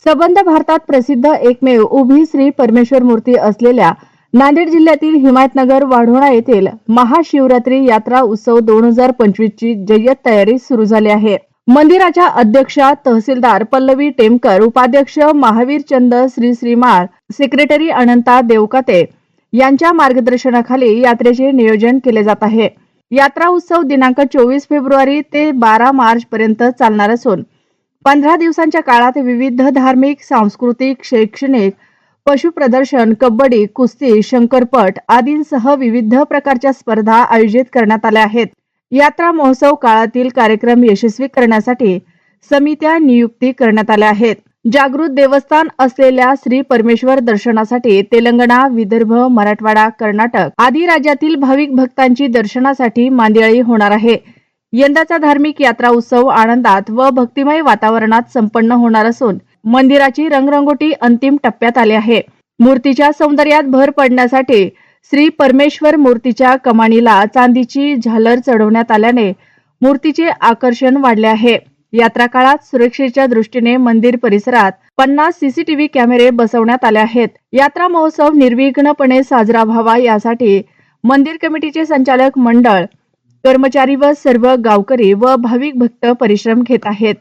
सबंध भारतात प्रसिद्ध एकमेव उभी श्री परमेश्वर मूर्ती असलेल्या नांदेड जिल्ह्यातील हिमायतनगर वाढोणा येथील महाशिवरात्री यात्रा उत्सव 2025 ची जय्यत तयारी सुरू झाली आहे। मंदिराच्या अध्यक्षा तहसीलदार पल्लवी टेमकर, उपाध्यक्ष महावीर चंद श्रीमाळ, सेक्रेटरी अनंता देवकाते यांच्या मार्गदर्शनाखाली यात्रेचे नियोजन केले जात आहे। यात्रा उत्सव दिनांक 24 फेब्रुवारी ते 12 मार्च पर्यंत चालणार असून 15 दिवसांच्या काळात विविध धार्मिक, सांस्कृतिक, शैक्षणिक, पशु प्रदर्शन, कबड्डी, कुस्ती, शंकरपट आदींसह विविध प्रकारच्या स्पर्धा आयोजित करण्यात आल्या आहेत। यात्रा महोत्सव काळातील कार्यक्रम यशस्वी करण्यासाठी समित्या नियुक्ती करण्यात आल्या आहेत। जागृत देवस्थान असलेल्या श्री परमेश्वर दर्शनासाठी तेलंगणा, विदर्भ, मराठवाडा, कर्नाटक आदी राज्यातील भाविक भक्तांची दर्शनासाठी मांदियाळी होणार आहे। यंदाचा धार्मिक यात्रा उत्सव आनंदात व भक्तिमय वातावरणात संपन्न होणार असून मंदिराची रंगरंगोटी अंतिम टप्प्यात आली आहे। मूर्तीच्या सौंदर्यात भर पडण्यासाठी श्री परमेश्वर मूर्तीच्या कमानीला चांदीची झालर चढवण्यात आल्याने मूर्तीचे आकर्षण वाढले आहे। यात्रा काळात सुरक्षेच्या दृष्टीने मंदिर परिसरात 50 सीसीटीव्ही कॅमेरे बसवण्यात आले आहेत। यात्रा महोत्सव निर्विघ्नपणे साजरा व्हावा यासाठी मंदिर कमिटीचे संचालक मंडळ, कर्मचारी व सर्व गावकरी व भाविक भक्त परिश्रम घेत आहेत।